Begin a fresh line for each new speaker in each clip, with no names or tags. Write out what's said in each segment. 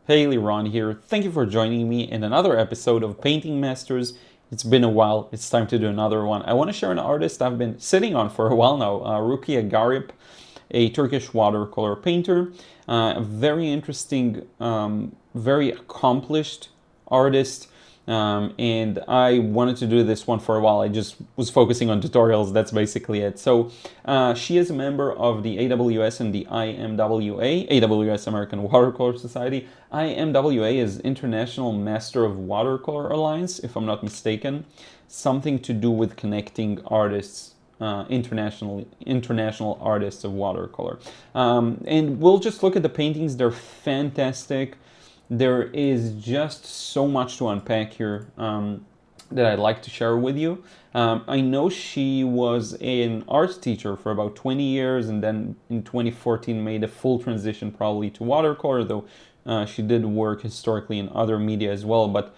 Hey, Liron here. Thank you for joining me in another episode of Painting Masters. It's been a while. It's time to do another one. I want to share an artist I've been sitting on for a while now, Rukiye Garip, a Turkish watercolor painter. A very interesting, very accomplished artist. And I wanted to do this one for a while. I just was focusing on tutorials. That's basically it. So she is a member of the AWS and the IMWA, AWS American Watercolor Society. IMWA is International Master of Watercolor Alliance, if I'm not mistaken. Something to do with connecting artists, international artists of watercolor. And we'll just look at the paintings. They're fantastic. There is just so much to unpack here that I'd like to share with you. I know she was an art teacher for about 20 years and then in 2014 made a full transition probably to watercolor, though she did work historically in other media as well. But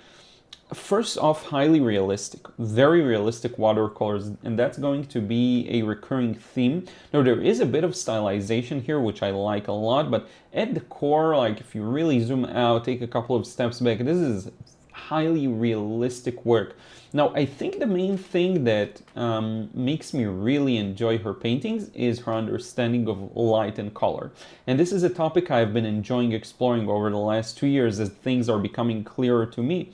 first off, highly realistic, very realistic watercolors, and that's going to be a recurring theme. Now, there is a bit of stylization here, which I like a lot, but at the core, like if you really zoom out, take a couple of steps back, this is highly realistic work. Now, I think the main thing that makes me really enjoy her paintings is her understanding of light and color. And this is a topic I've been enjoying exploring over the last 2 years as things are becoming clearer to me.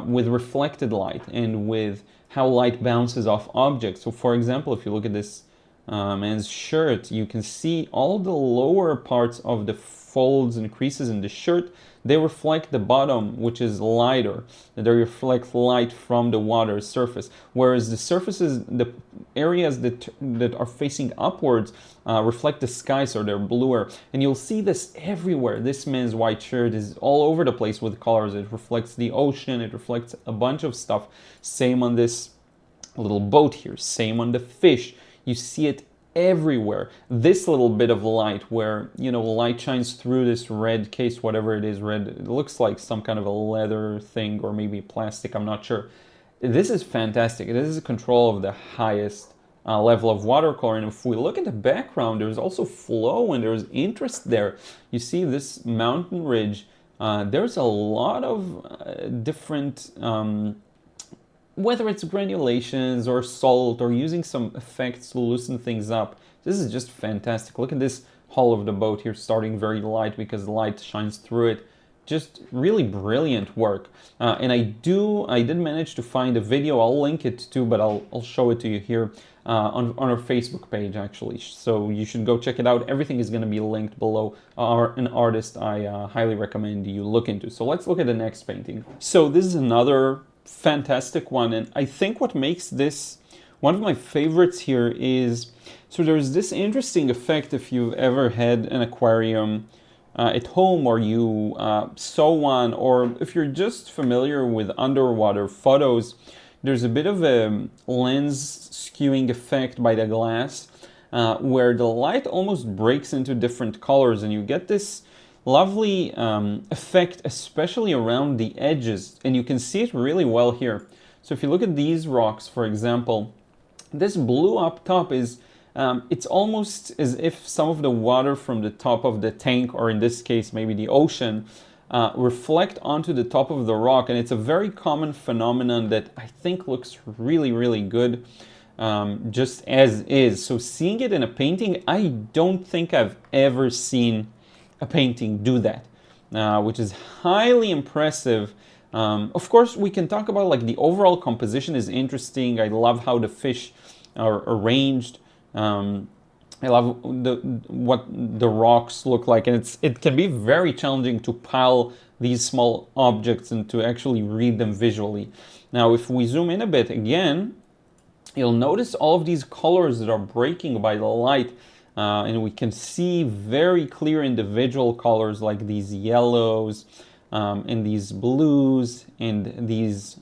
With reflected light and with how light bounces off objects. So for example, if you look at this man's shirt, you can see all the lower parts of the folds and creases in the shirt. They reflect the bottom, which is lighter. They reflect light from the water's surface. Whereas the surfaces, the areas that are facing upwards reflect the sky, so they're bluer. And you'll see this everywhere. This man's white shirt is all over the place with colors. It reflects the ocean. It reflects a bunch of stuff. Same on this little boat here. Same on the fish. You see it everywhere. This little bit of light where, you know, light shines through this red case, whatever it is, red, it looks like some kind of a leather thing or maybe plastic, I'm not sure. This is fantastic. This is a control of the highest level of watercolor. And if we look at the background, there's also flow and there's interest there. You see this mountain ridge. There's a lot of different whether it's granulations or salt or using some effects to loosen things up. This is just fantastic. Look at this hull of the boat here starting very light because the light shines through it. Just really brilliant work. And I did manage to find a video. I'll link it too, but I'll show it to you here on our Facebook page actually. So you should go check it out. Everything is going to be linked below. An artist I highly recommend you look into. So let's look at the next painting. So this is another fantastic one, and I think what makes this one of my favorites here is, so there's this interesting effect if you've ever had an aquarium at home or you saw one, or if you're just familiar with underwater photos, there's a bit of a lens skewing effect by the glass where the light almost breaks into different colors and you get this lovely effect, especially around the edges, and you can see it really well here. So if you look at these rocks, for example, this blue up top is, it's almost as if some of the water from the top of the tank, or in this case maybe the ocean, reflect onto the top of the rock, and it's a very common phenomenon that I think looks really, really good just as is. So seeing it in a painting, I don't think I've ever seen a painting do that, which is highly impressive. Of course, we can talk about like the overall composition is interesting. I love how the fish are arranged. I love what the rocks look like, and it can be very challenging to pile these small objects and to actually read them visually. Now, if we zoom in a bit again, you'll notice all of these colors that are breaking by the light. And we can see very clear individual colors like these yellows and these blues and these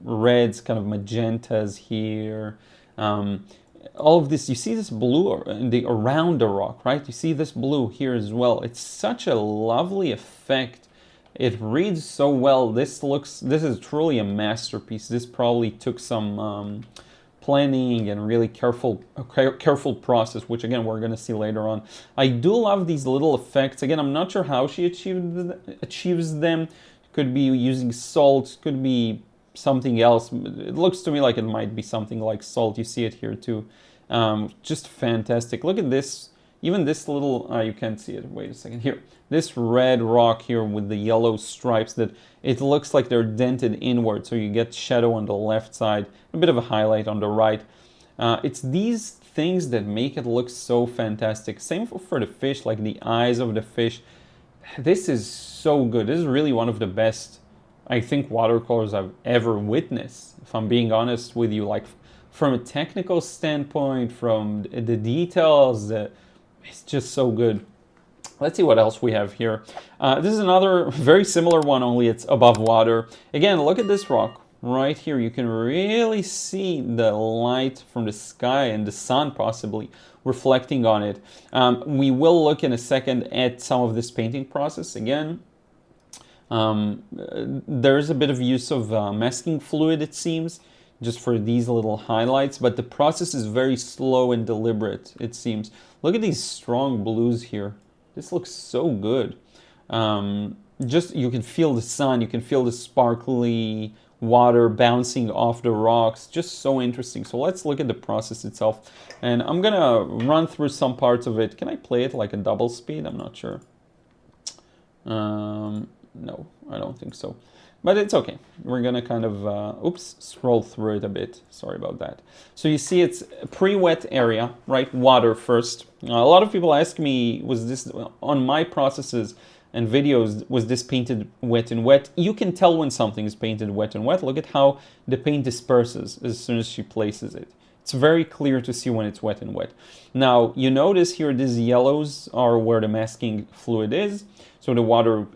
reds, kind of magentas here. All of this, you see this blue around the rock, right? You see this blue here as well. It's such a lovely effect. It reads so well. This is truly a masterpiece. This probably took some planning and really careful process, which again we're going to see later on. I do love these little effects. Again, I'm not sure how she achieves them. Could be using salt, could be something else. It looks to me like it might be something like salt. You see it here too. Just fantastic. Look at this. Even this little, you can't see it. Wait a second. Here, this red rock here with the yellow stripes that it looks like they're dented inward. So you get shadow on the left side, a bit of a highlight on the right. It's these things that make it look so fantastic. Same for the fish, like the eyes of the fish. This is so good. This is really one of the best, I think, watercolors I've ever witnessed. If I'm being honest with you, like from a technical standpoint, from the details, it's just so good. Let's see what else we have here. This is another very similar one, only it's above water. Again, look at this rock right here. You can really see the light from the sky and the sun possibly reflecting on it. We will look in a second at some of this painting process. Again, there's a bit of use of masking fluid, it seems, just for these little highlights, but the process is very slow and deliberate, it seems. Look at these strong blues here. This looks so good. Just, you can feel the sun, you can feel the sparkly water bouncing off the rocks. Just so interesting. So let's look at the process itself. And I'm gonna run through some parts of it. Can I play it like a double speed? I'm not sure. No, I don't think so. But it's okay. We're gonna kind of, scroll through it a bit. Sorry about that. So you see it's a pre-wet area, right? Water first. A lot of people ask me, was this, on my processes and videos, was this painted wet and wet? You can tell when something is painted wet and wet. Look at how the paint disperses as soon as she places it. It's very clear to see when it's wet and wet. Now, you notice here these yellows are where the masking fluid is. So the water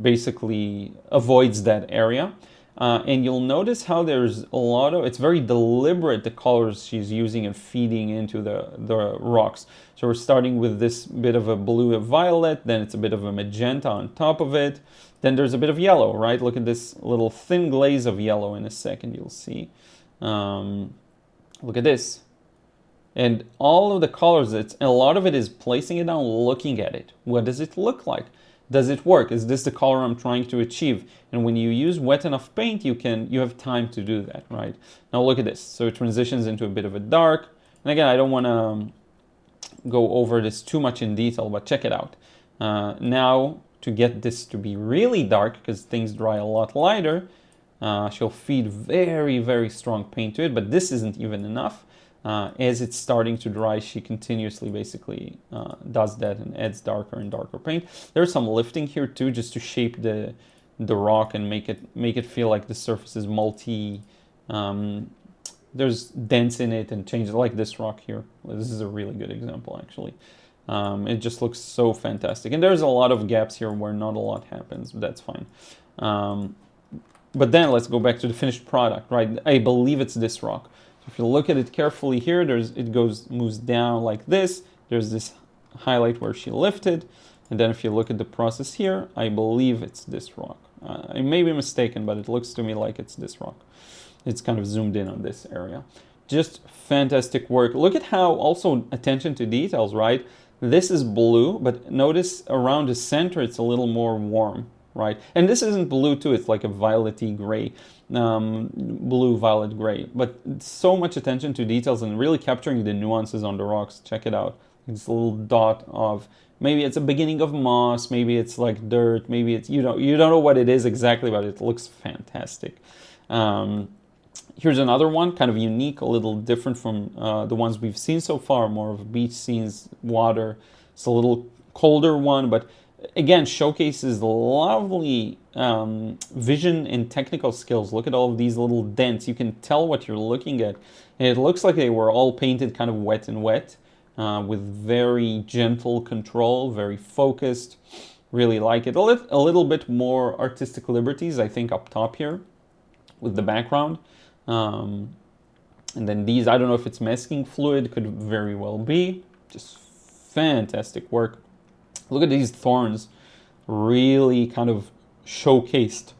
basically avoids that area. And you'll notice how there's a lot of, it's very deliberate, the colors she's using and feeding into the rocks. So we're starting with this bit of a blue and violet, then it's a bit of a magenta on top of it. Then there's a bit of yellow, right? Look at this little thin glaze of yellow. In a second, you'll see. Look at this. And all of the colors, a lot of it is placing it down, looking at it. What does it look like? Does it work? Is this the color I'm trying to achieve? And when you use wet enough paint, you have time to do that, right? Now look at this. So it transitions into a bit of a dark. And again, I don't want to go over this too much in detail, but check it out. Now, to get this to be really dark, because things dry a lot lighter, she'll feed very, very strong paint to it, but this isn't even enough. As it's starting to dry, she continuously basically does that and adds darker and darker paint. There's some lifting here too, just to shape the rock and make it feel like the surface is multi. There's dents in it and changes, like this rock here. This is a really good example, actually. It just looks so fantastic. And there's a lot of gaps here where not a lot happens, but that's fine. But then let's go back to the finished product, right? I believe it's this rock. If you look at it carefully here, it moves down like this. There's this highlight where she lifted. And then if you look at the process here, I believe it's this rock. I may be mistaken, but it looks to me like it's this rock. It's kind of zoomed in on this area. Just fantastic work. Look at how also attention to details, right? This is blue, but notice around the center, it's a little more warm, right? And this isn't blue too, it's like a violety gray. Blue, violet, gray, but so much attention to details and really capturing the nuances on the rocks. Check it out. It's a little dot of, maybe it's a beginning of moss, maybe it's like dirt, maybe it's, you don't know what it is exactly, but it looks fantastic. Here's another one, kind of unique, a little different from the ones we've seen so far, more of beach scenes, water. It's a little colder one, but again, showcases lovely vision and technical skills. Look at all of these little dents. You can tell what you're looking at. And it looks like they were all painted kind of wet and wet with very gentle control, very focused. Really like it. A little bit more artistic liberties, I think, up top here with the background. And then these, I don't know if it's masking fluid, could very well be. Just fantastic work. Look at these thorns, really kind of showcased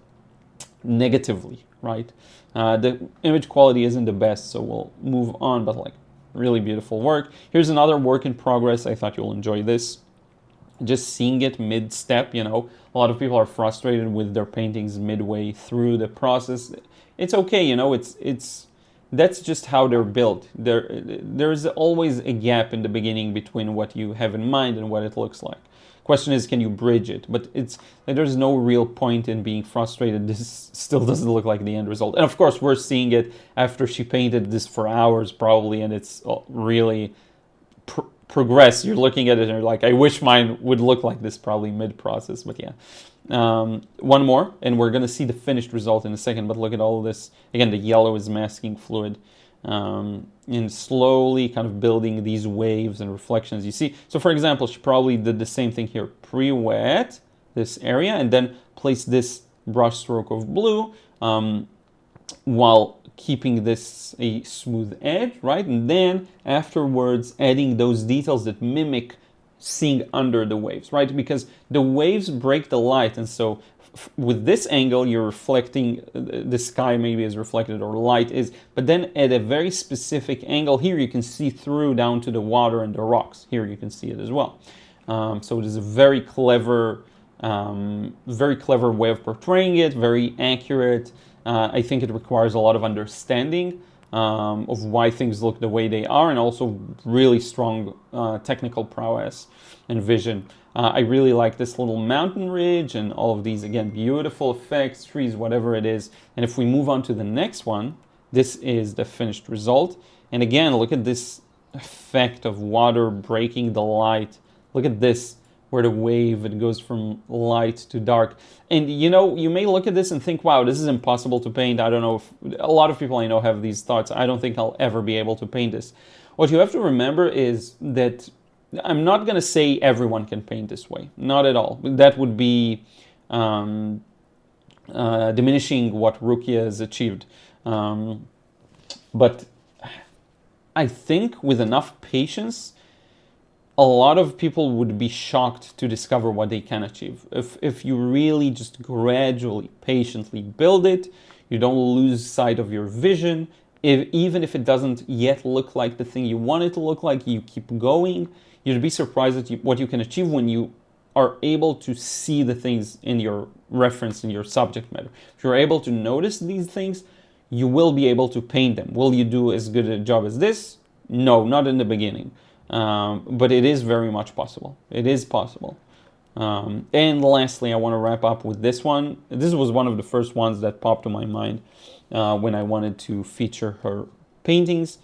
negatively, right? The image quality isn't the best, so we'll move on, but like really beautiful work. Here's another work in progress. I thought you'll enjoy this. Just seeing it mid-step, you know, a lot of people are frustrated with their paintings midway through the process. It's okay, you know, that's just how they're built. There's always a gap in the beginning between what you have in mind and what it looks like. Question is, can you bridge it? But there's no real point in being frustrated. This still doesn't look like the end result. And of course, we're seeing it after she painted this for hours probably, and it's really progress. You're looking at it and you're like, I wish mine would look like this probably mid-process, but yeah. One more, and we're gonna see the finished result in a second, but look at all of this. Again, the yellow is masking fluid, and slowly kind of building these waves and reflections you see. So for example, she probably did the same thing here, pre-wet this area, and then placed this brush stroke of blue, while keeping this a smooth edge, right? And then afterwards adding those details that mimic seeing under the waves, right? Because the waves break the light, and so with this angle you're reflecting, the sky maybe is reflected or light is, but then at a very specific angle here you can see through down to the water and the rocks. Here you can see it as well. So it is a very clever way of portraying it, very accurate. I think it requires a lot of understanding of why things look the way they are, and also really strong technical prowess and vision. I really like this little mountain ridge and all of these, again, beautiful effects, trees, whatever it is. And if we move on to the next one, this is the finished result. And again, look at this effect of water breaking the light. Look at this, where the wave, it goes from light to dark. And you know, you may look at this and think, wow, this is impossible to paint. I don't know if, a lot of people I know have these thoughts. I don't think I'll ever be able to paint this. What you have to remember is that I'm not gonna say everyone can paint this way, not at all. That would be diminishing what Rukiye has achieved. But I think with enough patience, a lot of people would be shocked to discover what they can achieve. If you really just gradually, patiently build it, you don't lose sight of your vision, even if it doesn't yet look like the thing you want it to look like, you keep going, you'd be surprised at what you can achieve when you are able to see the things in your reference, in your subject matter. If you're able to notice these things, you will be able to paint them. Will you do as good a job as this? No, not in the beginning. But it is very much possible. It is possible. And lastly, I want to wrap up with this one. This was one of the first ones that popped to my mind when I wanted to feature her paintings.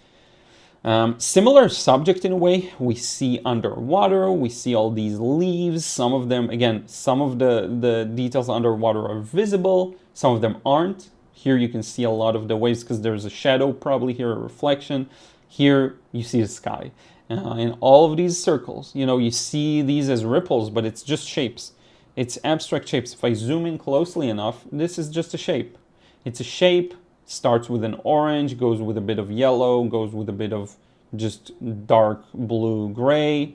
Similar subject in a way. We see underwater, we see all these leaves. Some of them, again, some of the details underwater are visible, some of them aren't. Here you can see a lot of the waves because there's a shadow probably here, a reflection. Here you see the sky. In all of these circles, you know, you see these as ripples, but it's just shapes. It's abstract shapes. If I zoom in closely enough, this is just a shape. It's a shape, starts with an orange, goes with a bit of yellow, goes with a bit of just dark blue gray,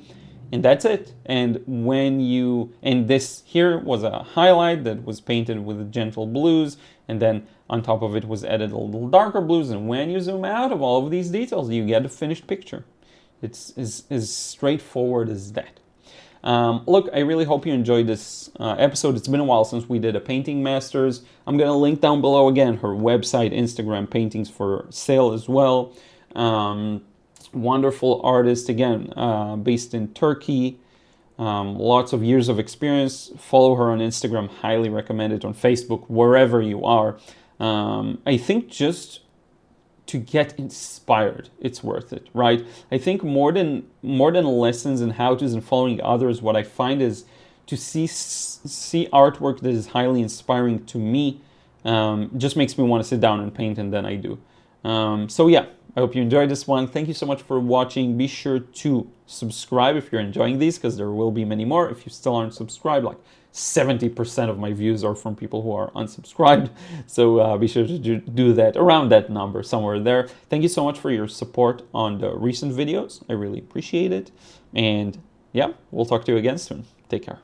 and that's it. And this here was a highlight that was painted with gentle blues, and then on top of it was added a little darker blues, and when you zoom out of all of these details, you get a finished picture. It's as straightforward as that. Look, I really hope you enjoyed this episode. It's been a while since we did a Painting Masters. I'm going to link down below again her website, Instagram, paintings for sale as well. Wonderful artist, again, based in Turkey. Lots of years of experience. Follow her on Instagram. Highly recommend it. On Facebook, wherever you are. I think just to get inspired, it's worth it, right? I think more than lessons and how-tos and following others, what I find is to see artwork that is highly inspiring to me just makes me want to sit down and paint, and then I do. So yeah, I hope you enjoyed this one. Thank you so much for watching. Be sure to subscribe if you're enjoying these, because there will be many more. If you still aren't subscribed, like 70% of my views are from people who are unsubscribed. So be sure to do that, around that number, somewhere there. Thank you so much for your support on the recent videos. I really appreciate it. And yeah, we'll talk to you again soon. Take care.